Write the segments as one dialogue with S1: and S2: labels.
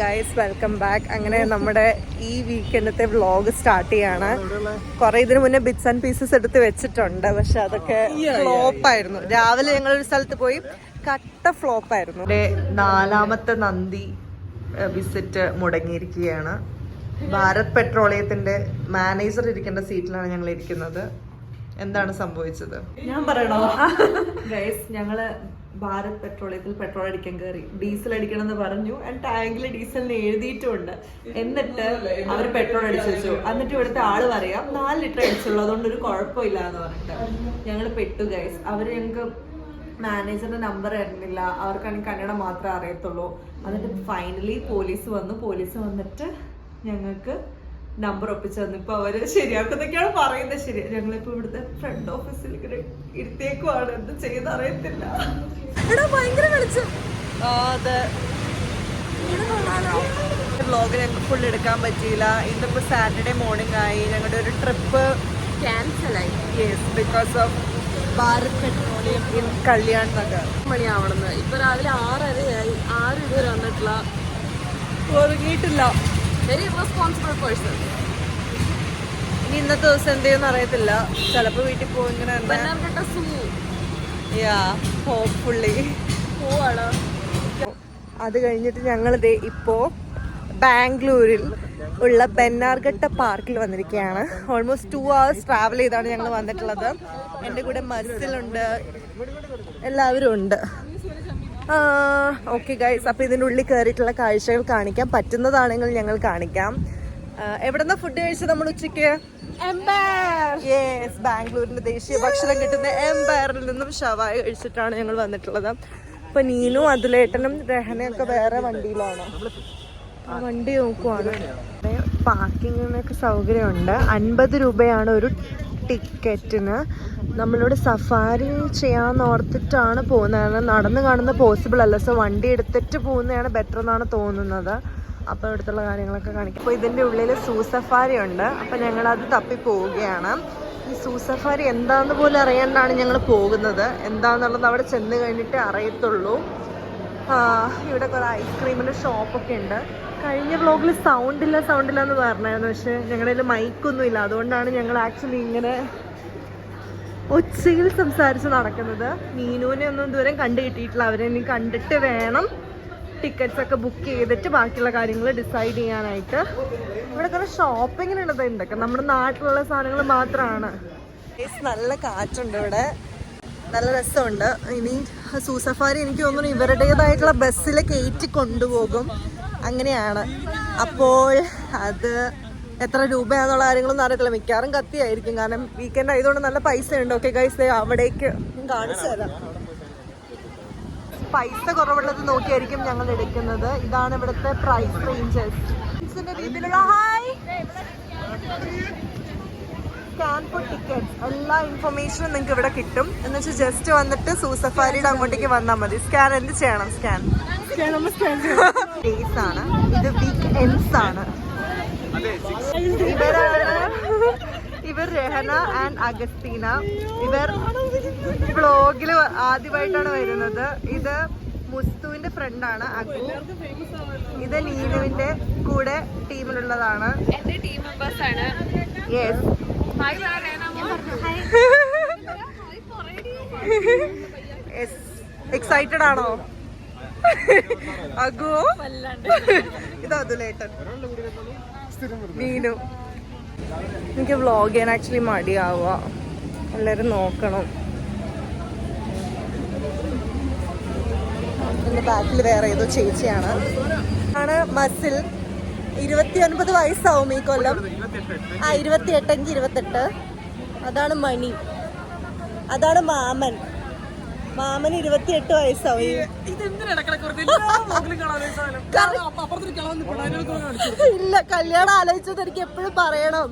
S1: Guys welcome back. അങ്ങനെ നമ്മുടെ ഈ വീക്കെൻഡത്തെ വ്ളോഗ് സ്റ്റാർട്ട് ചെയ്യാണ്. കുറെ ഇതിനു മുന്നേ ബിറ്റ്സ് ആൻഡ് പീസസ് എടുത്ത് വെച്ചിട്ടുണ്ട്, പക്ഷെ അതൊക്കെ ഫ്ലോപ്പായിരുന്നു. രാവിലെ ഞങ്ങളൊരു സ്ഥലത്ത് പോയി, കട്ട ഫ്ലോപ്പായിരുന്നു. 4ാമത്തെ നന്ദി വിസിറ്റ് മുടങ്ങിയിരിക്കുകയാണ്. ഭാരത് പെട്രോളിയത്തിന്റെ മാനേജർ ഇരിക്കേണ്ട സീറ്റിലാണ് ഞങ്ങൾ ഇരിക്കുന്നത്. എന്താണ് സംഭവിച്ചത് ഞാൻ പറയണോ? ഗൈസ്, ഞങ്ങള് ഭാരത് പെട്രോളിയത്തിൽ പെട്രോൾ അടിക്കാൻ കയറി. ഡീസൽ അടിക്കണം എന്ന് പറഞ്ഞു. ടാങ്കിൽ ഡീസലിന് എഴുതിയിട്ടുണ്ട്. എന്നിട്ട് അവർ പെട്രോൾ അടിച്ചു വെച്ചു. എന്നിട്ട് ഇവിടുത്തെ ആള് പറയാം 4 ലിറ്റർ അടിച്ചുള്ളൂ, അതുകൊണ്ട് ഒരു കുഴപ്പമില്ല എന്ന് പറഞ്ഞിട്ട് ഞങ്ങൾ പെട്ടു. ഗൈസ്, അവര് ഞങ്ങൾക്ക് മാനേജറിന്റെ നമ്പർ തരുന്നില്ല. അവർക്കാണെങ്കിൽ കന്നഡ മാത്രമേ അറിയത്തുള്ളൂ. എന്നിട്ട് ഫൈനലി പോലീസ് വന്നിട്ട് ഞങ്ങൾക്ക് നമ്പർ ഒപ്പിച്ചു തന്നു. ഇപ്പൊ അവര് ശരിയാക്കുന്നൊക്കെയാണ് പറയുന്നത്. ശരി, ഞങ്ങളിപ്പോ ഇവിടുത്തെ ഫ്രണ്ട് ഓഫീസിൽ ഇങ്ങനെ ഇരുത്തേക്കുവാണ്. എന്ത് ചെയ്ത് അറിയത്തില്ല. ഭയങ്കര വെളിച്ചം. വ്ലോഗ് ഞങ്ങൾക്ക് ഫുൾ എടുക്കാൻ പറ്റിയില്ല. ഇന്നിപ്പോ സാറ്റർഡേ മോർണിംഗ് ആയി. ഞങ്ങളുടെ ഒരു ട്രിപ്പ് ക്യാൻസൽ ആയി. Yes, because of Bharat petroleum in Kalyan Nagar. മണിയാവണമെന്ന് ഇപ്പൊ രാവിലെ 6:30 ആരും ഇതുവരെ വന്നിട്ടില്ല, ഉറങ്ങിയിട്ടില്ല. Very responsible person. ഇനി ഇന്നത്തെ ദിവസം എന്ത് ചെയ്യുമെന്ന് അറിയത്തില്ല. ചിലപ്പോ വീട്ടിൽ പോകും. ഇങ്ങനെ ഹോപ്പ്ഫുള്ളി പോവാണ്. അത് കഴിഞ്ഞിട്ട് ഞങ്ങളിത് ഇപ്പോ ബാംഗ്ലൂരിൽ ഉള്ള ബെന്നാർഘട്ട പാർക്കിൽ വന്നിരിക്കുകയാണ്. ഓൾമോസ്റ്റ് 2 hours ട്രാവൽ ചെയ്താണ് ഞങ്ങൾ വന്നിട്ടുള്ളത്. എൻ്റെ കൂടെ മസിലുണ്ട്, എല്ലാവരും ഉണ്ട്. ഓക്കെ ഗൈസ്, അപ്പോൾ ഇതിൻ്റെ ഉള്ളിൽ കയറിയിട്ടുള്ള കാഴ്ചകൾ കാണിക്കാം. പറ്റുന്നതാണെങ്കിൽ ഞങ്ങൾ കാണിക്കാം. എവിടെന്നാ ഫുഡ് കഴിച്ചത് നമ്മൾ ഉച്ചയ്ക്ക്? യെസ്, ബാംഗ്ലൂരിന്റെ ദേശീയ ഭക്ഷണം കിട്ടുന്ന എംപയറിൽ നിന്നും ഷവായ കഴിച്ചിട്ടാണ് ഞങ്ങൾ വന്നിട്ടുള്ളത്. അപ്പൊ നീനും അതുലേട്ടനും രഹനയൊക്കെ വേറെ വണ്ടിയിലാണ്. വണ്ടി നോക്കുവാണ്. പാർക്കിങ്ങിനൊക്കെ സൗകര്യമുണ്ട്. 50 രൂപയാണ് ഒരു ടിക്കറ്റിന്. നമ്മളോട് സഫാരി ചെയ്യാന്ന് ഓർത്തിട്ടാണ് പോകുന്നത്. നടന്ന് കാണുന്ന പോസിബിൾ അല്ല. സോ വണ്ടി എടുത്തിട്ട് പോകുന്നതാണ് ബെറ്റർ എന്നാണ് തോന്നുന്നത്. അപ്പോൾ ഇവിടുത്തുള്ള കാര്യങ്ങളൊക്കെ കാണിക്കാം. അപ്പോൾ ഇതിൻ്റെ ഉള്ളിൽ സൂ സഫാരി ഉണ്ട്. അപ്പോൾ ഞങ്ങളത് തപ്പി പോവുകയാണ്. ഈ സൂ സഫാരി എന്താണെന്ന് പോലും അറിയാണ്ടാണ് ഞങ്ങൾ പോകുന്നത്. എന്താണെന്നുള്ളത് അവിടെ ചെന്ന് കഴിഞ്ഞിട്ട് അറിയത്തുള്ളൂ. ഇവിടെ കുറേ ഐസ്ക്രീമിൻ്റെ ഷോപ്പൊക്കെ ഉണ്ട്. കഴിഞ്ഞ വ്ലോഗിൽ സൗണ്ട് ഇല്ല എന്ന് പറഞ്ഞായിരുന്നു. പക്ഷേ ഞങ്ങളുടെ കയ്യിൽ മൈക്കൊന്നും ഇല്ല. അതുകൊണ്ടാണ് ഞങ്ങൾ ആക്ച്വലി ഇങ്ങനെ ഒച്ചയിൽ സംസാരിച്ച് നടക്കുന്നത്. മീനുവിനെ ഒന്നും ഇതുവരെ കണ്ടു കിട്ടിയിട്ടില്ല. അവരെ ഇനി കണ്ടിട്ട് വേണം ടിക്കറ്റ്സ് ഒക്കെ ബുക്ക് ചെയ്തിട്ട് ബാക്കിയുള്ള കാര്യങ്ങൾ ഡിസൈഡ് ചെയ്യാനായിട്ട്. ഇവിടെ കുറേ ഷോപ്പിങ്ങിനുള്ളത് എന്തൊക്കെ നമ്മുടെ നാട്ടിലുള്ള സാധനങ്ങൾ മാത്രമാണ്. നല്ല കാറ്റുണ്ട് ഇവിടെ, നല്ല രസമുണ്ട്. ഇനി സൂ സഫാരി എനിക്ക് തോന്നുന്നു ഇവരുടേതായിട്ടുള്ള ബസ്സിൽ കയറ്റി കൊണ്ടുപോകും, അങ്ങനെയാണ്. അപ്പോൾ അത് എത്ര രൂപയാണെന്നുള്ള കാര്യങ്ങളൊന്നും അറിയത്തില്ല. മിക്കവാറും കത്തിയായിരിക്കും, കാരണം വീക്കെൻഡ് ആയതുകൊണ്ട് നല്ല പൈസ ഉണ്ട്. ഓക്കെ ഗൈസ്, അവിടേക്ക് കാണിച്ചു തരാം. പൈസ കുറവുള്ളത് നോക്കിയായിരിക്കും ഞങ്ങൾ എടുക്കുന്നത്. ഇതാണ് ഇവിടുത്തെ പ്രൈസ് റേഞ്ചസ്. രീതിയിലുള്ള സ്കാൻ ഫോർ ടിക്കറ്റ്സ്, എല്ലാ ഇൻഫർമേഷനും നിങ്ങൾക്ക് ഇവിടെ കിട്ടും. എന്ന് വെച്ചാൽ ജസ്റ്റ് വന്നിട്ട് സൂ സഫാരിയുടെ അങ്ങോട്ടേക്ക് വന്നാൽ മതി. സ്കാൻ എന്ത് ചെയ്യണം? സ്കാൻ ഡേയ്സ് ആണ്. ഇത് വീക്ക് എൻഡ്സ് ആണ്. ഇവർ രഹന ആൻഡ് അഗസ്തീന. ഇവർ വ്ളോഗില് ആദ്യമായിട്ടാണ് വരുന്നത്. ഇത് മുസ്തുവിന്റെ ഫ്രണ്ടാണ് അഗു. ഇത് നീനുവിന്റെ കൂടെ ടീമിലുള്ളതാണ്. യെസ്. എക്സൈറ്റഡ് ആണോ അഗു? ഇത് അതുലേട്ടൻ, നീനു. എനിക്ക് വ്ളോഗ് ചെയ്യാൻ ആക്ച്വലി മടിയാവുക. എല്ലാവരും നോക്കണം. എൻ്റെ ബാക്കിൽ വേറെ ഏതോ ചേച്ചിയാണ്. മസിൽ. 29 വയസ്സാവും ഈ കൊല്ലം. 28 എങ്കിൽ 28. അതാണ് മണി. അതാണ് മാമൻ. മാമന് 28 വയസ്സാവും. ഇല്ല, കല്യാണം ആലോചിച്ചത് എനിക്ക് എപ്പോഴും പറയണം.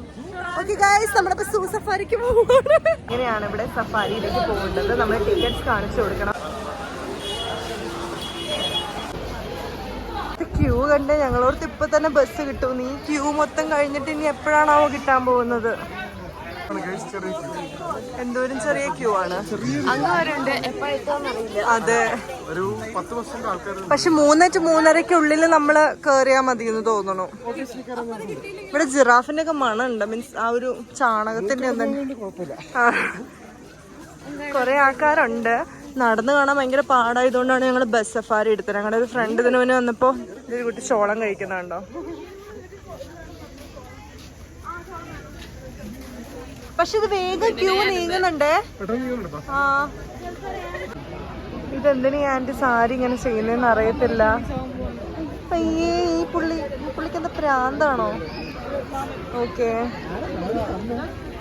S1: ഓക്കെ ഗൈസ്, നമ്മളിപ്പോ സൂ സഫാരിക്ക് പോവാണ്. ഇങ്ങനെയാണ് ഇവിടെ സഫാരിയിലേക്ക് പോകേണ്ടത്. നമ്മൾ ടിക്കറ്റ്സ് കാണിച്ചു കൊടുക്കണം. ക്യൂ കണ്ട് ഞങ്ങളോടത്ത് ഇപ്പൊ തന്നെ ബസ് കിട്ടും. ഈ ക്യൂ മൊത്തം കഴിഞ്ഞിട്ട് ഇനി എപ്പോഴാണാവോ കിട്ടാൻ പോകുന്നത്? എന്തോരം ചെറിയ ക്യൂ ആണ്. അതെ, പക്ഷെ 3 to 3:30 നമ്മള് കേറിയാ മതി എന്ന് തോന്നുന്നു. ഇവിടെ ജിറാഫിന്റെ ഒക്കെ മണമുണ്ട്, മീൻസ് ആ ഒരു ചാണകത്തിന്റെ ഒന്നും. കൊറേ ആൾക്കാരുണ്ട്. നടന്നു കാണാൻ ഭയങ്കര പാടായതുകൊണ്ടാണ് ഞങ്ങൾ ബസ് സഫാരി എടുത്തത്. ഞങ്ങളുടെ ഒരു ഫ്രണ്ട് ഇതിനു മുന്നേ വന്നപ്പോ ഒരു കുട്ടി ചോളം കഴിക്കുന്നുണ്ടോ. പക്ഷെ ഇത് വേഗം ക്യൂ നീങ്ങുന്നുണ്ടേ. ആ, ഇതെന്തിനാ ആന്റി സാരി ഇങ്ങനെ ചെയ്യുന്നതെന്ന് അറിയത്തില്ല. അയ്യേ, പുള്ളിക്ക് എന്താ പ്രാന്താണോ? ഓക്കെ,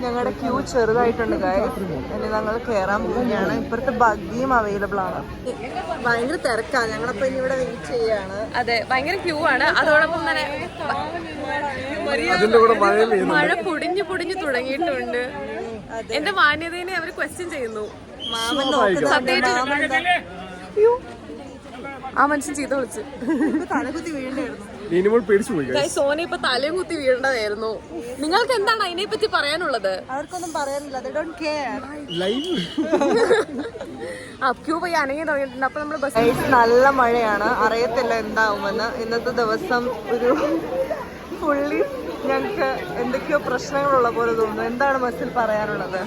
S1: ഞങ്ങളുടെ ക്യൂ ചെറുതായിട്ടുണ്ട് ഗൈസ്. ഇനി ഞങ്ങൾ കയറാൻ പോവുകയാണ്. ഇപ്പുറത്തെ ബഗ്ഗിയും അവൈലബിൾ ആണ്. ഭയങ്കര തിരക്കാണ്. ഞങ്ങളപ്പോ ഇനി ഇവിടെ വെയിറ്റ് ചെയ്യാണ്.
S2: അതെ, ഭയങ്കര ക്യൂ ആണ്. അതോടൊപ്പം തന്നെ മഴ പൊടിഞ്ഞു തുടങ്ങിയിട്ടുണ്ട്. എന്റെ മാന്യതയെ അവർ ക്വസ്റ്റ്യൻ ചെയ്യുന്നു. ആ മനുഷ്യൻ ചെയ്ത് വിളിച്ചു
S1: തലകുത്തി വീഴണ്ടായിരുന്നു.
S2: സോന ഇപ്പൊ തലയും കുത്തി വീഴേണ്ടതായിരുന്നു. നിങ്ങൾക്ക് എന്താണ് അതിനെ പറ്റി പറയാനുള്ളത്?
S1: അവർക്കൊന്നും പറയാനില്ല.
S2: ക്യൂ പോയി അനങ്ങി തുടങ്ങിയിട്ടുണ്ട്. അപ്പൊ നമ്മള് ബസ്.
S1: നല്ല മഴയാണ്, അറിയത്തില്ല എന്താവുമെന്ന്. ഇന്നത്തെ ദിവസം ഒരു പുള്ളി ഞങ്ങക്ക് എന്തൊക്കെയോ പ്രശ്നങ്ങളുള്ള പോലെ തോന്നുന്നു. എന്താണ് ബസ്സിൽ പറയാനുള്ളത്?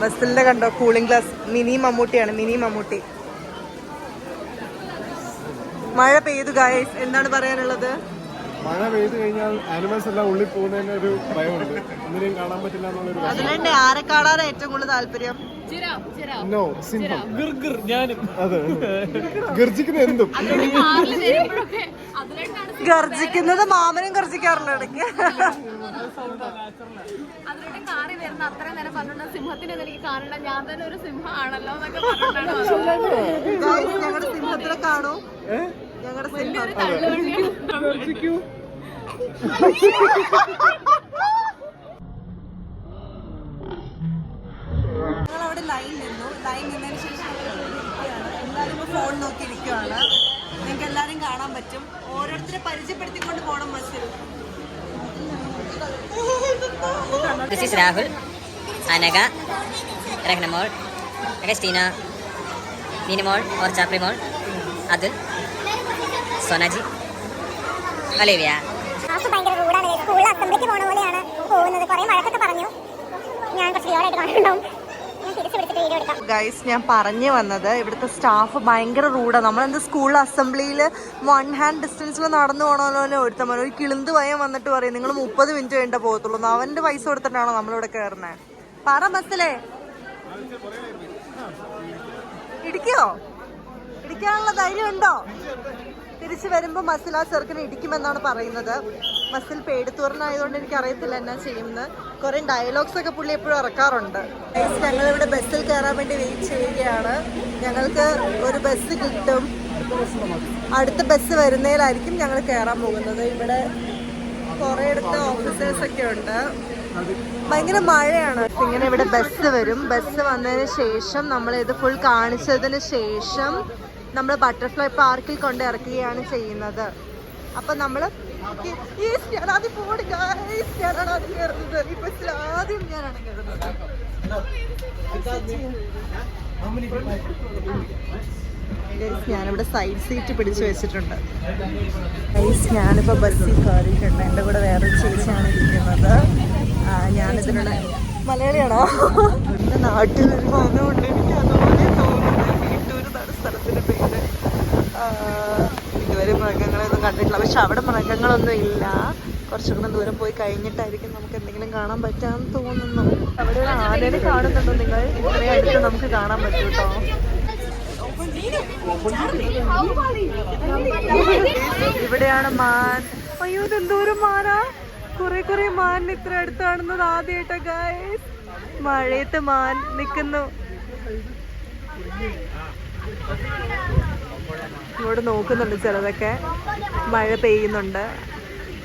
S1: ബസ്സിന്റെ കണ്ടോ കൂളിംഗ് ഗ്ലാസ്. മിനി മമ്മൂട്ടിയാണ്, മിനി മമ്മൂട്ടി. മഴ പെയ്തു ഗായ്സ്, എന്താണ് പറയാനുള്ളത്?
S3: മഴ പെയ്തു കഴിഞ്ഞാൽ ആനിമൽസ് എല്ലാം ഉള്ളിൽ പോകുന്നതിന് ഒരു ഭയമുണ്ട്. ഒന്നിനെയും കാണാൻ പറ്റില്ല എന്നുള്ളൊരു.
S1: അതിനെ ആരെ കാണാനാണ് ഏറ്റവും കൂടുതൽ താല്പര്യം?
S3: അതെ, ഗർജിക്കുന്ന എന്തും.
S1: ഗർജിക്കുന്നത് മാമനും ഗർജിക്കാറുണ്ട് ഇടയ്ക്ക്.
S2: കാറി വരുന്ന അത്രയും നേരം പറഞ്ഞിട്ട് സിംഹത്തിനെ എനിക്ക് കാണണം, ഞാൻ തന്നെ ഒരു സിംഹമാണല്ലോ എന്നൊക്കെ
S1: ഞങ്ങളുടെ സിംഹത്തിനെ കാണൂ. ഞങ്ങളുടെ സിംഹം ഞങ്ങളവിടെ ലൈൻ നിന്നതിന് ശേഷം എല്ലാവരും ഫോൺ നോക്കിയിരിക്കുകയാണ്. നിങ്ങൾക്ക് എല്ലാവരും കാണാൻ പറ്റും. ഓരോരുത്തരെ പരിചയപ്പെടുത്തിക്കൊണ്ട് പോകണം ബസ്സിൽ.
S4: This is Rahul, Anaga, Ragnamol, Agustina, Ninimol or Chaprimol, Adul, Sonaji, Olivia.
S5: ഭയങ്കര റൂഡാണ്. സ്കൂളിൽ അസംബ്ലിക്ക് പോണ പോലെയാണ് പോകുന്നത്. കുറെ മഴക്കൊക്കെ പറഞ്ഞു. ഞാൻ കുറച്ച് ക്ലിയറായിട്ട് കാണുന്നുണ്ടാവും. ഞാൻ തിരിച്ചു പിടിച്ചിട്ട് വീഡിയോ എടുക്കാം.
S1: ഗൈസ്, ഞാൻ പറഞ്ഞു വന്നത് ഇവിടുത്തെ സ്റ്റാഫ് ഭയങ്കര റൂഡാണ്. നമ്മളെന്ത് സ്കൂൾ അസംബ്ലിയിൽ 1 hand ഡിസ്റ്റൻസിൽ നടന്നു പോകണമല്ലോ. ഒരുത്തമ്മ ഒരു കിളിന്ത് പയ്യൻ വന്നിട്ട് പറയും നിങ്ങൾ 30 മിനിറ്റ് കഴിഞ്ഞിട്ടേ പോകത്തുള്ളൂ. അവന്റെ പൈസ കൊടുത്തിട്ടാണോ നമ്മളിവിടെ കയറുന്നത്? പറ ബസ്സിലേ ഇടിക്കാനുള്ള ധൈര്യം ഉണ്ടോ? തിരിച്ചു വരുമ്പോൾ മസിൽ ആ ചെറുക്കിനെ ഇടിക്കുമെന്നാണ് പറയുന്നത്. മസിൽ പേടിത്തൂറിനായതുകൊണ്ട് എനിക്ക് അറിയത്തില്ല എന്നാ ചെയ്യുന്നത്. കുറെ ഡയലോഗ്സ് ഒക്കെ പുള്ളി എപ്പോഴും ഇറക്കാറുണ്ട്. ഞങ്ങളിവിടെ ബസ്സിൽ കയറാൻ വേണ്ടി വെയിറ്റ് ചെയ്യുകയാണ്. ഞങ്ങൾക്ക് ഒരു ബസ് കിട്ടും. അടുത്ത ബസ് വരുന്നതിലായിരിക്കും ഞങ്ങൾ കയറാൻ പോകുന്നത്. ഇവിടെ കുറെ അടുത്ത ഓഫീസേഴ്സ് ഒക്കെ ഉണ്ട്. ഭയങ്കര മഴയാണ്. ഇങ്ങനെ ഇവിടെ ബസ് വരും. ബസ് വന്നതിന് ശേഷം നമ്മളിത് ഫുൾ കാണിച്ചതിന് ശേഷം നമ്മൾ ബട്ടർഫ്ലൈ പാർക്കിൽ കൊണ്ട് ഇറക്കുകയാണ് ചെയ്യുന്നത്. അപ്പൊ നമ്മള് ഞാനാണ് ആദ്യം കയറുന്നത്. ഈ ബസ്സിൽ ആദ്യം ഞാനാണ് കയറുന്നത്. ഞാനിവിടെ സൈഡ് സീറ്റ് പിടിച്ചു വെച്ചിട്ടുണ്ട്. ഞാനിപ്പോ ബസ്സിൽ കയറിയിട്ടുണ്ട്. എൻ്റെ കൂടെ വേറൊരു ചേച്ചിയാണ് ഇരിക്കുന്നത്. ഞാനിതിനുള്ള മലയാളിയാണോ? എൻ്റെ നാട്ടിൽ ഒരു വന്നുകൊണ്ട് എനിക്ക് അതുപോലെ തോന്നുന്നത്. വീട്ടൂരെന്നാണ് സ്ഥലത്തിന്റെ പേര്. ഇതുവരെ മൃഗങ്ങളെയൊന്നും കണ്ടിട്ടില്ല. പക്ഷെ അവിടെ മൃഗങ്ങളൊന്നും ഇല്ല. കുറച്ചുകൂടെ ദൂരം പോയി കഴിഞ്ഞിട്ടായിരിക്കും നമുക്ക് എന്തെങ്കിലും കാണാൻ പറ്റാന്ന് തോന്നുന്നു. അവിടെ ഒരു ആനനെ കാണുന്നുണ്ടോ നിങ്ങൾ? ഇത്രയും അടുത്ത് നമുക്ക് കാണാൻ പറ്റും കേട്ടോ. ഇവിടെയാണ് മാൻ. അയ്യോ, ഇതെന്തോരം മാനാ! കുറെ മാൻ ഇത്ര അടുത്ത് കാണുന്നത് ആദ്യമായിട്ടാ ഗൈസ്. മഴയത്ത് മാൻ നിൽക്കുന്നു. ഇങ്ങോട്ട് നോക്കുന്നുണ്ട് ചിലതൊക്കെ. മഴ പെയ്യുന്നുണ്ട്.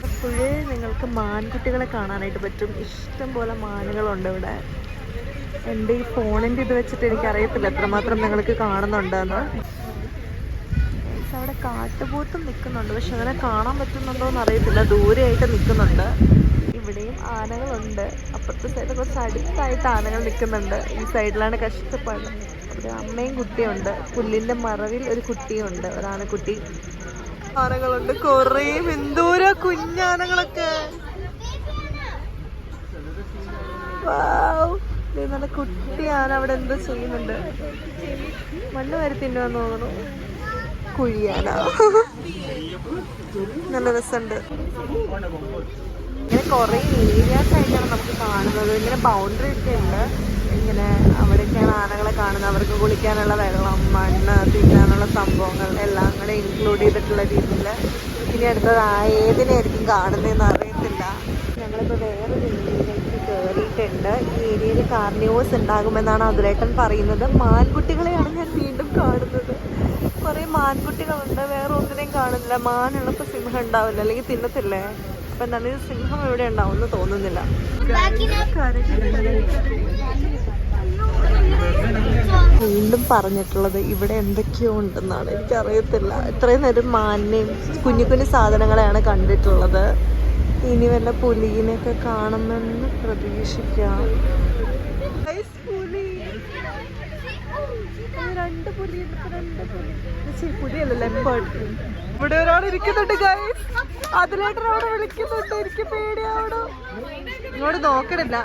S1: അപ്പോഴേ നിങ്ങൾക്ക് മാൻകുട്ടികളെ കാണാനായിട്ട് പറ്റും. ഇഷ്ടം പോലെ മാനുകളുണ്ട് ഇവിടെ. എൻ്റെ ഈ ഫോണിൻ്റെ ഇത് വെച്ചിട്ട് എനിക്കറിയത്തില്ല എത്രമാത്രം നിങ്ങൾക്ക് കാണുന്നുണ്ടെന്ന്. അവിടെ കാട്ടുപോത്തും നിൽക്കുന്നുണ്ട്. പക്ഷെ അങ്ങനെ കാണാൻ പറ്റുന്നുണ്ടോ എന്ന് അറിയത്തില്ല. ദൂരെയായിട്ട് നിൽക്കുന്നുണ്ട്. ഇവിടെയും ആനകളുണ്ട്. അപ്പുറത്തെ സൈഡിൽ കുറച്ച് അടുത്തായിട്ട് ആനകൾ നിൽക്കുന്നുണ്ട്. ഈ സൈഡിലാണ് കഷ്ടപ്പാട്. അവിടെ അമ്മയും കുട്ടിയുണ്ട്. പുല്ലിൻ്റെ മറവിൽ ഒരു കുട്ടിയുണ്ട്, ഒരു ആനക്കുട്ടി. ആനകളുണ്ട് കുറേ, എന്തോരാ കുഞ്ഞാനകളൊക്കെ. നല്ല കുട്ടി ആന അവിടെ എന്തോ ചെയ്യുന്നുണ്ട്. മണ്ണ് വരെ തിന്നുവെന്ന് തോന്നുന്നു. കുഴിയാന. നല്ല രസമുണ്ട്. ഇങ്ങനെ കുറേ ഏരിയാസ് ആയിട്ടാണ് നമുക്ക് കാണുന്നത്. ഇങ്ങനെ ബൗണ്ടറി ഒക്കെ ഉണ്ട്. ഇങ്ങനെ അവിടെയൊക്കെയാണ് ആനകളെ കാണുന്നത്. അവർക്ക് കുളിക്കാനുള്ള വെള്ളം, മണ്ണ്, തിന്നാനുള്ള സംഭവങ്ങൾ എല്ലാം കൂടെ ഇൻക്ലൂഡ് ചെയ്തിട്ടുള്ള രീതിയിൽ. ഇനി അടുത്തത് ഏതിനായിരിക്കും കാണുന്നതെന്ന് അറിയത്തില്ല. ഞങ്ങളിപ്പോൾ വേറൊരു ഏരിയയിലേക്ക് കയറിയിട്ടുണ്ട്. ഈ ഏരിയയിൽ കാർണിവോസ് ഉണ്ടാകുമെന്നാണ് അതിലേട്ടൻ പറയുന്നത്. മാൻകുട്ടികളെയാണ് ഞാൻ വീണ്ടും കാണുന്നത്. കുറേ മാൻകുട്ടികളുണ്ട്. വേറെ ഒന്നിനെയും കാണുന്നില്ല. മാനുള്ളപ്പോൾ സിംഹം ഉണ്ടാവില്ല, അല്ലെങ്കിൽ തിന്നത്തില്ലേ? അപ്പം എന്താണ് ഇത്, സിംഹം എവിടെ ഉണ്ടാവും എന്ന് തോന്നുന്നില്ല. വീണ്ടും പറഞ്ഞിട്ടുള്ളത് ഇവിടെ എന്തൊക്കെയോ ഉണ്ടെന്നാണ്. എനിക്കറിയത്തില്ല. ഇത്രയും നേരം മാനിനെയും കുഞ്ഞു കുഞ്ഞു സാധനങ്ങളെയാണ് കണ്ടിട്ടുള്ളത്. ഇനി വല്ല പുലിനെയൊക്കെ കാണുമെന്ന് പ്രതീക്ഷിക്കാം. പുലിയല്ല, ലെപ്പേർഡ്. ഇവിടെ ഒരാൾ ഇരിക്കുന്നുണ്ട് ഗൈസ്. അതിലേട്ടൻ അവിടെ വിളിക്കുന്നുണ്ട്. എനിക്ക് പേടിയാവണോ. ഇങ്ങോട്ട് നോക്കണില്ല.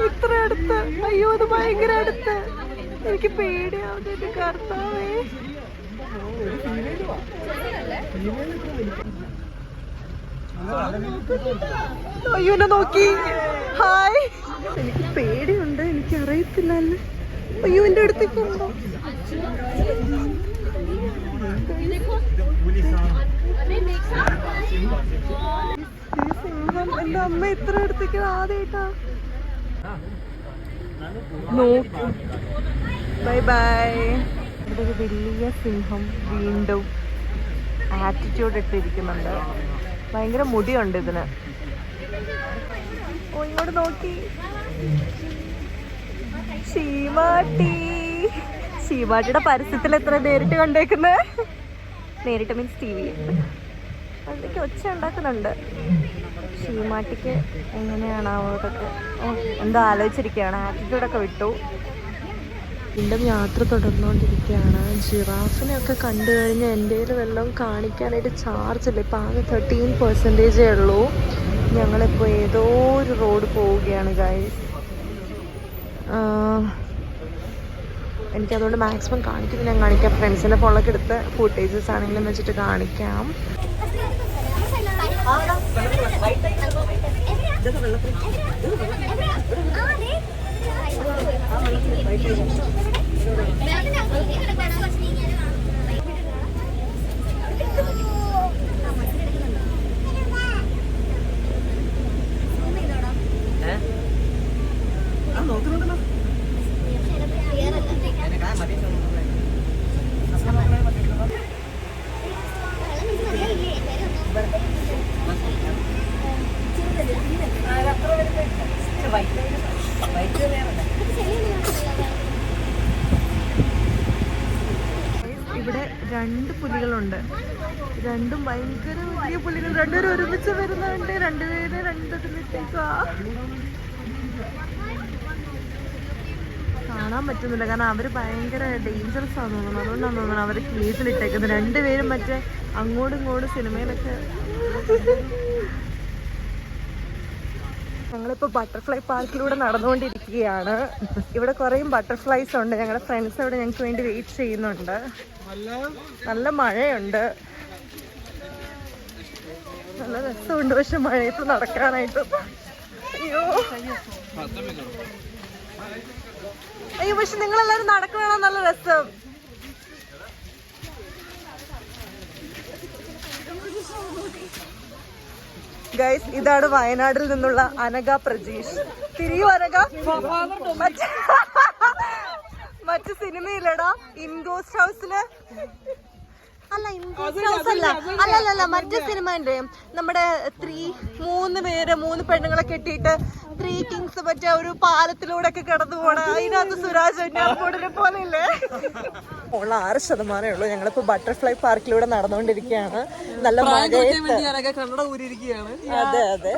S1: ഇത്ര അടുത്ത്. അയ്യോ, അത് ഭയങ്കര അടുത്ത്. എനിക്ക് പേടിയാവുന്നു. എന്റെ കർത്താവേ. അയ്യോ, എന്നെ നോക്കി. ഹായ്. എനിക്ക് പേടിയുണ്ട്. എനിക്കറിയത്തില്ല. അയ്യോ, എൻ്റെ അടുത്തേക്ക് ഉണ്ടോ? എന്റെ അമ്മ ഇത്ര അടുത്തേക്ക് ആദ്യമായിട്ടാ. നോക്കൂ. Bye bye. ഇവിടെ ഒരു വലിയ സിംഹം വീണ്ടും ആറ്റിറ്റ്യൂഡ് ഇട്ടിരിക്കുന്നുണ്ട്. ഭയങ്കര മുടിയുണ്ട് ഇതിന്. ഓ, ഇങ്ങോട്ട് നോക്കി. ശീമാട്ടി. ശീമാട്ടിയുടെ പരസ്യത്തിൽ എത്ര നേരിട്ട് കണ്ടേക്കുന്നത്? നേരിട്ട് മീൻസ് TV. അതൊക്കെ ഒച്ച ഉണ്ടാക്കുന്നുണ്ട്. ശീമാട്ടിക്ക് എങ്ങനെയാണാവോ അതൊക്കെ. ഓ, എന്തോ ആലോചിച്ചിരിക്കുകയാണ്. ആറ്റിറ്റ്യൂഡൊക്കെ വിട്ടു. വീണ്ടും യാത്ര തുടർന്നുകൊണ്ടിരിക്കുകയാണ്. ജിറാഫിനെയൊക്കെ കണ്ടു കഴിഞ്ഞാൽ എൻ്റെ വല്ലതും കാണിക്കാനായിട്ട് ചാർജില്ല. ഇപ്പം ആകെ 13% ഉള്ളൂ. ഞങ്ങളിപ്പോൾ ഏതോ ഒരു റോഡ് പോവുകയാണ് ഗൈസ്. എനിക്കതുകൊണ്ട് മാക്സിമം കാണിക്കുന്നത് ഞാൻ കാണിക്കാം. ഫ്രണ്ട്സിൻ്റെ ഫോണിലൊക്കെ എടുത്ത ഫുട്ടേജസ് ആണെങ്കിലും വെച്ചിട്ട് കാണിക്കാം. ഇവിടെ 2 പുലികളുണ്ട്. രണ്ടും ഭയങ്കര വലിയ പുലികൾ. രണ്ടുപേരും ഒരുമിച്ച് വരുന്നുണ്ട്. രണ്ടുപേരെ രണ്ടിടത്തേക്കാ. കാണാൻ പറ്റുന്നില്ല, കാരണം അവർ ഭയങ്കര ഡേഞ്ചറസ് ആണെന്ന് തോന്നുന്നു. അതുകൊണ്ടാണ് തോന്നുന്നത് അവർ കേസിലിട്ടേക്കുന്നത്. രണ്ടുപേരും മറ്റേ അങ്ങോട്ടും ഇങ്ങോട്ടും സിനിമയിലൊക്കെ. ഞങ്ങളിപ്പോൾ ബട്ടർഫ്ലൈ പാർക്കിലൂടെ നടന്നുകൊണ്ടിരിക്കുകയാണ്. ഇവിടെ കുറേ ബട്ടർഫ്ലൈസ് ഉണ്ട്. ഞങ്ങളുടെ ഫ്രണ്ട്സ് ഇവിടെ ഞങ്ങൾക്ക് വേണ്ടി വെയിറ്റ് ചെയ്യുന്നുണ്ട്. നല്ല മഴയുണ്ട്. നല്ല രസമുണ്ട്. പക്ഷെ മഴയത്ത് നടക്കാനായിട്ട് അയ്യോ അയ്യോ. പക്ഷെ നിങ്ങളെല്ലാവരും നടക്കണോ? നല്ല രസം. ഗൈസ് ഇതാണ് വയനാട്ടിൽ നിന്നുള്ള അനഘ പ്രജീഷ്. തിരിയും അനഘ. മറ്റു സിനിമയിലടാ ഇൻഗോസ്റ്റ് ഹൗസില് അല്ല, ഇൻഗോസ്റ്റ് ഹൗസ് അല്ല മറ്റു സിനിമന്റെ നമ്മുടെ 3 പെണ്ണുങ്ങളെ കെട്ടിയിട്ട് 3 കിങ്സ് മറ്റേ ഒരു പാലത്തിലൂടെ ഒക്കെ കടന്നു പോണ അതിനകത്ത് സുരാജ് വെഞ്ഞാറമൂടിനെ പോലെ ഇല്ലേ? 6% ഉള്ളൂ. ഞങ്ങളിപ്പോ ബട്ടർഫ്ലൈ പാർക്കിലൂടെ നടന്നുകൊണ്ടിരിക്കുകയാണ്. നല്ല മഴയത്ത്. അതെ അതെ.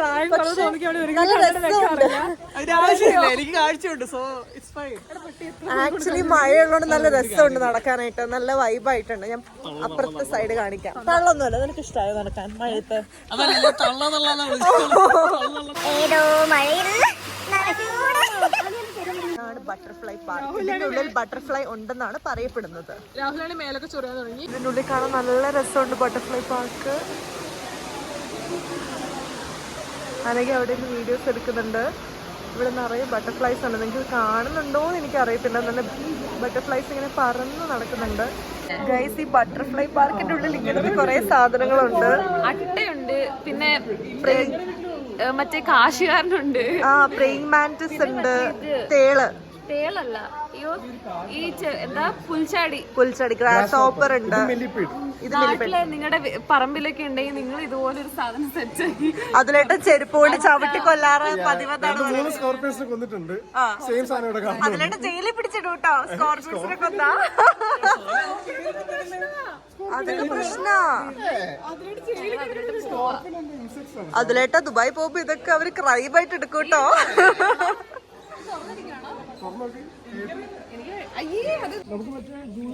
S1: ആക്ച്വലി മഴയുള്ളതുകൊണ്ട് നല്ല രസമുണ്ട് നടക്കാനായിട്ട്. നല്ല വൈബായിട്ടുണ്ട്. ഞാൻ അപ്പുറത്തെ സൈഡ് കാണിക്കാം. തള്ളൊന്നുമല്ല. നിനക്ക് ഇഷ്ടമായോ നടക്കാൻ മഴയത്ത്? Butterfly park. ഇതിന്റെ ഉള്ളിൽ ബട്ടർഫ്ലൈ ഉണ്ടെന്നാണ് പറയപ്പെടുന്നത്. ഇതിന്റെ ഉള്ളിൽ കാണാൻ നല്ല രസമുണ്ട് ബട്ടർഫ്ലൈ പാർക്ക്. അല്ലെങ്കിൽ അവിടെ നിന്ന് വീഡിയോസ് എടുക്കുന്നുണ്ട്. ഇവിടെ നിറയെ ബട്ടർഫ്ലൈസ് ഉണ്ട്. നിങ്ങൾക്ക് കാണുന്നുണ്ടോ എന്ന് എനിക്ക് അറിയത്തില്ല. നല്ല ബട്ടർഫ്ലൈസ് ഇങ്ങനെ പറന്ന് നടക്കുന്നുണ്ട്. ഗൈസ്, ഈ ബട്ടർഫ്ലൈ പാർക്കിന്റെ ഉള്ളിൽ ഇങ്ങനത്തെ കുറെ സാധനങ്ങളുണ്ട്.
S2: അട്ടയുണ്ട്, പിന്നെ മറ്റേ കാശുകാരനുണ്ട്,
S1: പ്രേയിങ് മാന്റിസ് ഉണ്ട്,
S2: തേളല്ല, ഈ എന്താ പുൽച്ചാടി,
S1: ഗ്രാസ് ഹോപ്പർ ഉണ്ട്.
S2: നാട്ടിലെ നിങ്ങളുടെ പറമ്പിലൊക്കെ ഉണ്ടെങ്കിൽ നിങ്ങൾ ഇതുപോലെ ഒരു സാധനം സെറ്റ് ആക്കി
S1: അതിലേട്ട് ചെരുപ്പ് കൊണ്ട് ചവിട്ടി കൊല്ലാറ് പതിവതാണ്. അതിലേട്ട് ജയിലിൽ പിടിച്ചിടും കേട്ടോ സ്കോർപിയോസിനെ കൊന്നാ. അതൊക്കെ പ്രശ്നാ. അതിലേട്ട ദുബായ് പോകുമ്പോ ഇതൊക്കെ അവര് ക്രൈമായിട്ട് എടുക്കും കേട്ടോ.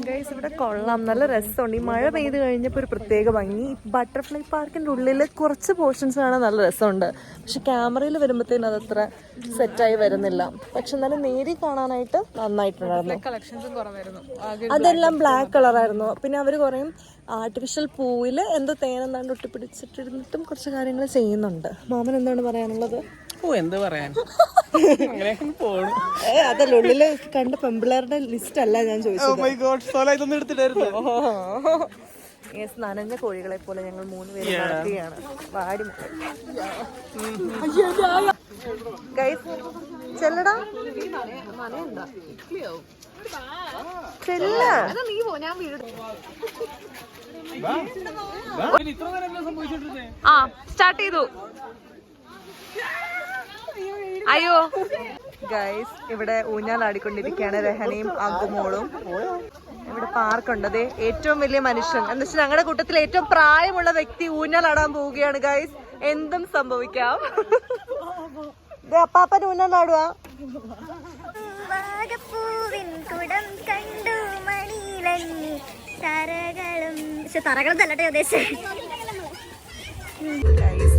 S1: ഗൈസ്, ഇവിടെ കൊള്ളാം, നല്ല രസമുണ്ട്. ഈ മഴ പെയ്ത് കഴിഞ്ഞപ്പോൾ ഒരു പ്രത്യേക ഭംഗി. ബട്ടർഫ്ലൈ പാർക്കിന്റെ ഉള്ളിൽ കുറച്ച് പോർഷൻസ് കാണാൻ നല്ല രസമുണ്ട്. പക്ഷെ ക്യാമറയിൽ വരുമ്പോഴത്തേനും അതത്ര സെറ്റായി വരുന്നില്ല. പക്ഷെ നല്ല നേരി കാണാനായിട്ട് നന്നായിട്ടുണ്ടായിരുന്നു. അതെല്ലാം ബ്ലാക്ക് കളറായിരുന്നു. പിന്നെ അവർ കുറേ ആർട്ടിഫിഷ്യൽ പൂവിൽ എന്തോ തേനെന്താണ്ട് ഒട്ടിപ്പിടിച്ചിട്ടിരുന്നിട്ടും കുറച്ച് കാര്യങ്ങൾ ചെയ്യുന്നുണ്ട്. മാമൻ എന്താണ് പറയാനുള്ളത്?
S6: എന്ത് പറയാൻ,
S1: അതല്ല, ഉള്ളില് കണ്ട പെമ്പിള്ളേരുടെ ലിസ്റ്റ് അല്ല ഞാൻ ചോദിച്ചത്. നനഞ്ഞ കോഴികളെ പോലെ ഞങ്ങൾ 3 പേര് നടക്കുകയാണ്. വാടി ചെല്ലടാ, ചെല്ല.
S2: സ്റ്റാർട്ട് ചെയ്തു. അയ്യോ
S1: ഗൈസ്, ഇവിടെ ഊഞ്ഞാലാടിക്കൊണ്ടിരിക്കുകയാണ് രഹനയും അങ്കുമോളും. ഇവിടെ പാർക്കുണ്ട്. അതെ, ഏറ്റവും വലിയ മനുഷ്യൻ എന്ന് വെച്ചാൽ ഞങ്ങളുടെ കൂട്ടത്തിൽ ഏറ്റവും പ്രായമുള്ള വ്യക്തി ഊഞ്ഞാലാടാൻ പോവുകയാണ്. ഗൈസ്, എന്തും സംഭവിക്കാം. അപ്പാപ്പൻ ഊഞ്ഞാലാടുവാ.
S5: തറകളും തല്ലട്ടെ ഉദ്ദേശിച്ചത്.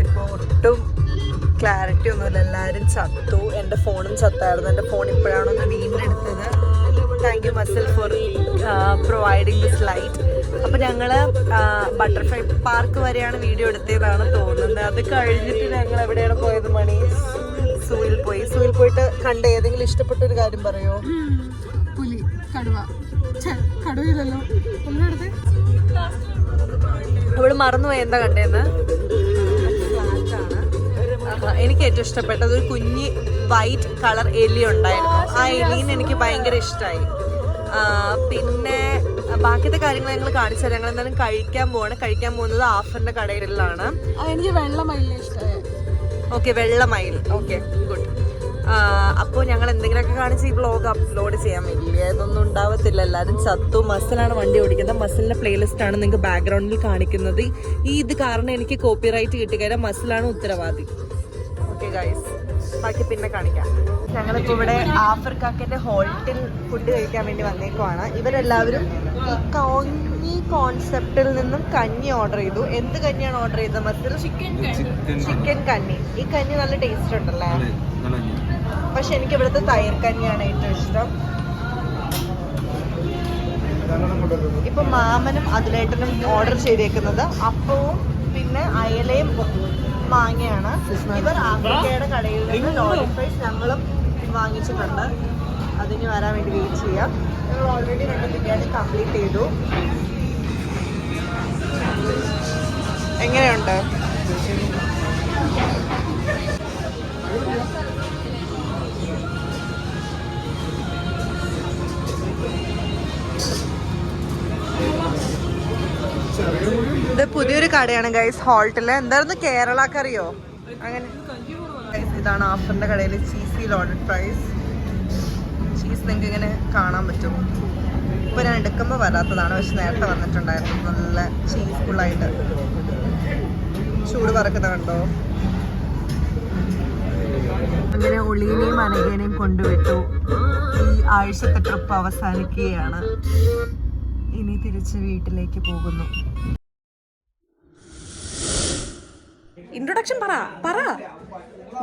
S1: ഇപ്പൊ ഒട്ടും ക്ലാരിറ്റി ഒന്നുമില്ല. എല്ലാവരും ചത്തു. എൻ്റെ ഫോണും ചത്തായിരുന്നു. എൻ്റെ ഫോൺ ഇപ്പോഴാണ് ഒന്ന് വീണ്ടെടുത്തത്. Thank you muscle for providing this light. അപ്പോൾ ഞങ്ങൾ ബട്ടർഫ്ലൈ പാർക്ക് വരെയാണ് വീഡിയോ എടുത്തതാണ് തോന്നുന്നത്. അത് കഴിഞ്ഞിട്ട് ഞങ്ങൾ എവിടെയാണ് പോയത് മണി? സൂയിൽ പോയി. സൂയിൽ പോയിട്ട് കണ്ട ഏതെങ്കിലും ഇഷ്ടപ്പെട്ട ഒരു കാര്യം പറയോ?
S2: പുലി, കടുവ. കടുവയില്ലല്ലോ,
S1: അവള് മറന്നുപോയി എന്താ കണ്ടേന്ന്. എനിക്ക് ഏറ്റവും ഇഷ്ടപ്പെട്ടത് ഒരു കുഞ്ഞി വൈറ്റ് കളർ എലി ഉണ്ടായിരുന്നു. ആ എലീനെ എനിക്ക് ഭയങ്കര ഇഷ്ടമായി. പിന്നെ ബാക്കിയത്തെ കാര്യങ്ങൾ ഞങ്ങൾ കാണിച്ചാൽ ഞങ്ങൾ എന്തായാലും കഴിക്കാൻ പോകുന്നത് ആഫറിന്റെ കടയിലാണ്.
S2: എനിക്ക് വെള്ളമയിലിനെ ഇഷ്ടമായി.
S1: ഓക്കെ, വെള്ളമയിൽ. Okay, good. അപ്പോൾ ഞങ്ങൾ എന്തെങ്കിലുമൊക്കെ കാണിച്ച് ഈ വ്ളോഗ് അപ്ലോഡ് ചെയ്യാൻ വേണ്ടി ഇതൊന്നും ഉണ്ടാവത്തില്ല. എല്ലാവരും ചത്തു. മസിലാണ് വണ്ടി ഓടിക്കുന്നത്. മസിലിന്റെ പ്ലേലിസ്റ്റ് ആണ് നിങ്ങൾക്ക് ബാക്ക്ഗ്രൗണ്ടിൽ കാണിക്കുന്നത്. ഇത് കാരണം എനിക്ക് കോപ്പിറൈറ്റ് കിട്ടിക്കഴിഞ്ഞാൽ മസിലാണ് ഉത്തരവാദി. ഓക്കെ ഗൈസ്, ബാക്കി പിന്നെ കാണിക്കാം. ഞങ്ങളിപ്പോൾ ഇവിടെ ആഫ്രിക്കാക്കിന്റെ ഹോട്ടൽ ഫുഡ് കഴിക്കാൻ വേണ്ടി വന്നേക്കുവാണ്. ഇവരെല്ലാവരും ഈ കഞ്ഞി കോൺസെപ്റ്റിൽ നിന്നും കഞ്ഞി ഓർഡർ ചെയ്തു. എന്ത് കഞ്ഞിയാണ് ഓർഡർ ചെയ്തത് മസിൽ? ചിക്കൻ കഞ്ഞി. ഈ കഞ്ഞി നല്ല ടേസ്റ്റ് ഉണ്ടല്ലേ? പക്ഷെ എനിക്ക് ഇവിടുത്തെ തൈർ കഞ്ഞിയാണ് ഏറ്റവും ഇഷ്ടം. ഇപ്പൊ മാമനും അതിലേട്ടനും ഓർഡർ ചെയ്തേക്കുന്നത് അപ്പവും പിന്നെ അയലയും മാങ്ങയാണ്. ഇവർ ആഫ്രിക്കയുടെ കടയിൽ നിന്ന് ലോഡഡ് ഫ്രൈസ് ഞങ്ങളും വാങ്ങിച്ചിട്ടുണ്ട്. അതിന് വരാൻ വേണ്ടി വെയിറ്റ് ചെയ്യാം. ഞങ്ങൾ ഓൾറെഡി 2 ബിരിയാണി കംപ്ലീറ്റ് ചെയ്തു. എങ്ങനെയുണ്ട്? കടയാണ് ഗൈസ്. ഹോൾട്ടില് എന്തായിരുന്നു കേരള കറിയോ അങ്ങനെ. ഇതാണ് ആഫറിന്റെ കടയിൽ ചീസി ലോഡഡ് ഫ്രൈസ്. ചീസ് നിങ്ങൾക്ക് ഇങ്ങനെ കാണാൻ പറ്റും. ഇപ്പൊ ഞാൻ എടുക്കുമ്പോൾ വരാത്തതാണ്, പക്ഷെ നേരത്തെ വന്നിട്ടുണ്ടായിരുന്നു. നല്ല ചീസ് ഫുള്ളായിട്ട് ചൂട് പറക്കുന്ന കണ്ടോ. അങ്ങനെ ഒളീനെയും അനഘേനെയും കൊണ്ടുവിട്ടു. ഈ ആഴ്ചത്തെ ട്രിപ്പ് അവസാനിക്കുകയാണ്. ഇനി തിരിച്ച് വീട്ടിലേക്ക് പോകുന്നു.
S2: ഇൻട്രൊഡക്ഷൻ പറ.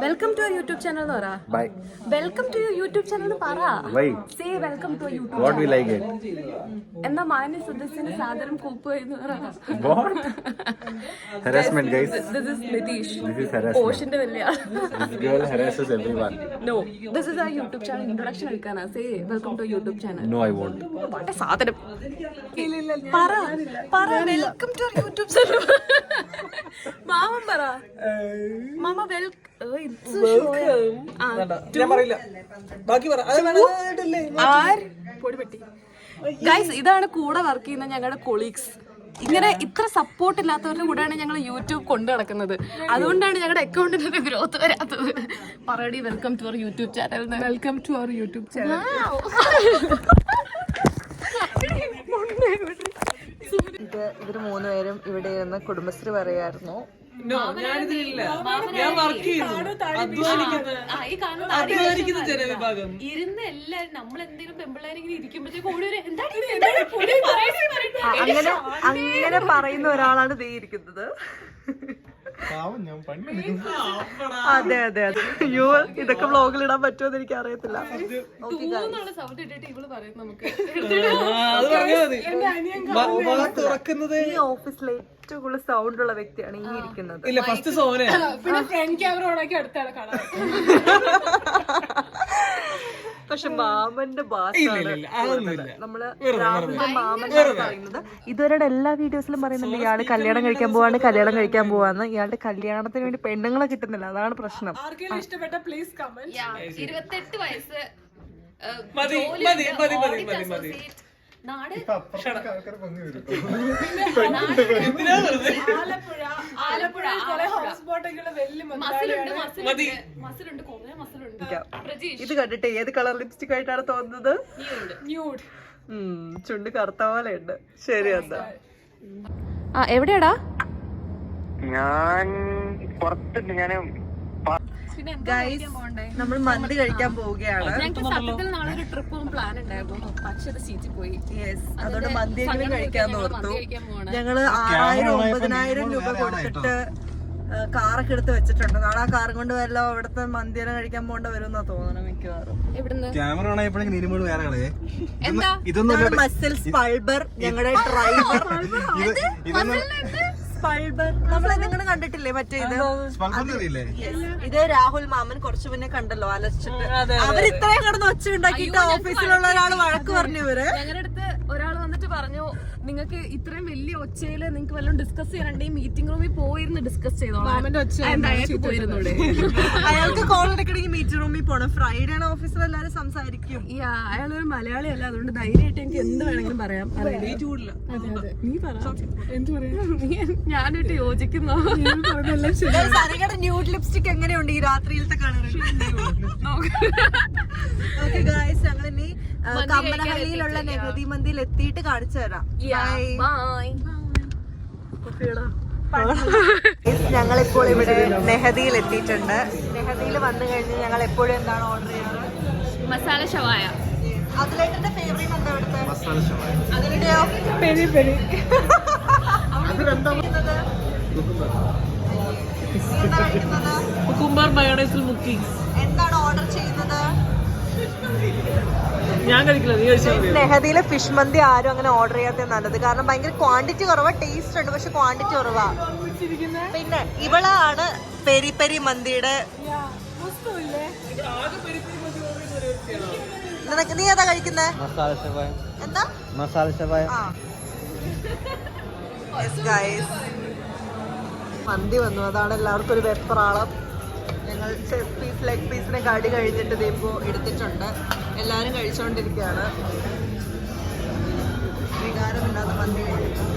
S2: വെൽക്കം ടു യൂട്യൂബ് ചാനൽ എന്ന് പറ.
S3: Bye.
S2: Welcome to YouTube channel പറ.
S3: Why?
S2: Say welcome to YouTube.
S3: What we like it?
S2: എന്നാ മാന്യ സദസ്സിന് സാദരം കൂപ്പ് എന്ന് പറ.
S3: What? Harassment, guys.
S2: This is Nitish.
S3: This is harassment.
S2: ഓഷിന്റെ വലിയ ആൾ.
S3: This girl harasses everyone.
S2: No, this is our YouTube channel. Introduction എടുക്കാനാ. Say welcome to YouTube channel.
S3: No, I won't.
S2: വളരെ സാധനം. പറ വെൽക്കം ടു യൂട്യൂബ് ചാനൽ. മാമൻ പറ. Mama welcome. Guys, ഇതാണ് കൂടെ work ചെയ്യുന്ന ഞങ്ങളുടെ കൊളീഗ്സ്. ഇങ്ങനെ ഇത്ര സപ്പോർട്ട് ഇല്ലാത്തവരുടെ കൂടെയാണ് ഞങ്ങൾ യൂട്യൂബ് കൊണ്ടു നടക്കുന്നത്. അതുകൊണ്ടാണ് ഞങ്ങളുടെ അക്കൗണ്ടിന് ഒരു ഗ്രോത്ത് വരാത്തത്. പറയടി welcome to our YouTube channel. Welcome to our YouTube channel.
S1: ഇവര് മൂന്നുപേരും ഇവിടെ ഇരുന്ന് കുടുംബശ്രീ പറയായിരുന്നു.
S2: ഇരുന്ന് എല്ലാരും നമ്മൾ എന്തെങ്കിലും പെമ്പിള്ളേരിങ്ങനെ ഇരിക്കുമ്പോഴത്തേക്ക്
S1: അങ്ങനെ പറയുന്ന ഒരാളാണ് ദേ ഇരിക്കുന്നത്. അതെ അതെ അതെ. അയ്യോ, ഇതൊക്കെ വ്ളോഗിൽ ഇടാൻ പറ്റുമെന്ന് എനിക്ക് അറിയത്തില്ല.
S2: സൗണ്ട് ഇട്ടിട്ട് ഇവള് പറയും നമുക്ക്
S1: ഈ ഓഫീസിലെ ഏറ്റവും കൂടുതൽ സൗണ്ട് ഉള്ള വ്യക്തിയാണ് ഈ ഇരിക്കുന്നത്.
S2: പിന്നെ ഫ്രണ്ട് ക്യാമറ ഓണാക്കി അടുത്താണ് കാണാൻ.
S1: പക്ഷെ മാമന്റെ ഭാഷയാണ് നമ്മള് രാഹുലിന്റെ മാമനാണ് പറയുന്നത്. ഇതുവരെ എല്ലാ വീഡിയോസിലും പറയുന്നുണ്ട് ഇയാള് കല്യാണം കഴിക്കാൻ പോവാന്ന്. ഇയാളുടെ കല്യാണത്തിന് വേണ്ടി പെണ്ണുങ്ങളെ കിട്ടുന്നില്ല, അതാണ് പ്രശ്നം.
S2: 28 വയസ്സ്
S1: ഇത് കണ്ടിട്ട് ഏത് കളർ ലിപ്സ്റ്റിക് ആയിട്ടാണ് തോന്നുന്നത്? ചുണ്ട് കറുത്ത പോലെ ഉണ്ട്. ശരി, എന്താ
S2: എവിടെയാടാ?
S6: ഞാൻ പുറത്തുണ്ട്.
S1: നമ്മൾ മന്തി കഴിക്കാൻ പോവുകയാണ്.
S2: ഞങ്ങൾക്ക് സത്യത്തിൽ നാളെ ഒരു ട്രിപ്പും പ്ലാൻ ഉണ്ടായിരുന്നു, പക്ഷെ അത് ചീറ്റി പോയി.
S1: അതുകൊണ്ട് മന്തിയെങ്കിലും കഴിക്കാൻ ഓർത്തു. ഞങ്ങള് 6000-9000 രൂപ കൊടുത്തിട്ട് കാറൊക്കെ എടുത്ത് വെച്ചിട്ടുണ്ട്. നാളെ ആ കാറും കൊണ്ട് വല്ല അവിടുത്തെ മന്തിയെല്ലാം കഴിക്കാൻ പോകേണ്ട വരുമെന്നാ തോന്നണം മിക്കവാറും. ഇതാണ് മസിൽ സ്പൾബർ, ഞങ്ങളുടെ ഡ്രൈവർ. നമ്മളെ നിങ്ങൾ കണ്ടിട്ടില്ലേ മറ്റേ ഇത് രാഹുൽ മാമൻ കുറച്ചു മുന്നേ കണ്ടല്ലോ അലച്ചിട്ട്. അവർ ഇത്രയും കിടന്ന് ഒച്ച ഉണ്ടാക്കിയിട്ട് ഓഫീസിലുള്ള ഒരാൾ വഴക്ക് പറഞ്ഞു. ഇവര്
S2: ഞങ്ങളുടെ അടുത്ത് ഒരാൾ വന്നിട്ട് പറഞ്ഞു, നിങ്ങൾക്ക് ഇത്രയും വലിയ ഒച്ചയില് നിങ്ങൾക്ക് വല്ലതും ഡിസ്കസ് ചെയ്യാനുണ്ടെങ്കിൽ മീറ്റിംഗ് റൂമിൽ പോയിരുന്ന് ഡിസ്കസ് ചെയ്തോളാം. പോയിരുന്നൂടെ?
S1: അയാൾക്ക് കോൾ എടുക്കണമെങ്കിൽ മീറ്റിംഗ് റൂമിൽ പോണം. ഫ്രൈഡേ ആണ് ഓഫീസിൽ എല്ലാവരും സംസാരിക്കും.
S2: അയാളൊരു മലയാളി അല്ല, അതുകൊണ്ട് ധൈര്യമായിട്ട് എനിക്ക് എന്ത് വേണമെങ്കിലും പറയാം. നീ പറ, എന്ത് പറയാം. ഞാനായിട്ട് യോജിക്കുന്നു.
S1: സരികയുടെ ന്യൂഡ് ലിപ്സ്റ്റിക് എങ്ങനെയുണ്ട് ഈ രാത്രിയിലത്തെ കളർ? ഓക്കെ ഗായ്സ്, ഞങ്ങൾ ഇനി കമ്മനഹള്ളിയിലുള്ള നെഹദി മന്തിയിൽ എത്തിയിട്ട് കാണിച്ചു തരാം. ഞങ്ങളിപ്പോൾ ഇവിടെ നെഹദിയിൽ എത്തിയിട്ടുണ്ട്. നെഹദിയിൽ വന്നു കഴിഞ്ഞ് ഞങ്ങൾ എപ്പോഴും എന്താണ് ഓർഡർ ചെയ്യാറ്?
S2: മസാല ഷവായ.
S1: അതിലേറ്റന്റെ ഫേവറേറ്റ് എന്താ ഇവിടുത്തെ? അതിന്റെയോ? Peri peri.
S7: കുക്കുംബർ മയോണൈസിൽ മുക്കി.
S1: എന്താണ് ഓർഡർ ചെയ്യുന്നത്?
S7: ഞാൻ കഴിക്കില്ല, നീ കഴിച്ചാൽ മതി.
S1: നെഹദിയിലെ ഫിഷ് മന്തി ആരും അങ്ങനെ ഓർഡർ ചെയ്യാത്ത നല്ലത്. കാരണം ഭയങ്കര ക്വാണ്ടിറ്റി കുറവാ, ടേസ്റ്റ് ഉണ്ട് പക്ഷെ ക്വാണ്ടിറ്റി കുറവാ. പിന്നെ ഇവളാണ് പെരി പെരി മന്തിയുടെ. നീ ഏതാ കഴിക്കുന്നേ? എന്താ
S6: മസാല ഷവായ.
S1: മന്തി വന്നു, അതാണ് എല്ലാവർക്കും ഒരു വെപ്രാളം. ഞങ്ങൾ ലെഗ് പീസിനെ കടി കഴിഞ്ഞിട്ട് ഇതിപ്പോ എടുത്തിട്ടുണ്ട്. എല്ലാരും കഴിച്ചോണ്ടിരിക്കുകയാണ്. വികാരമില്ലാത്ത മന്തി കഴിക്കും.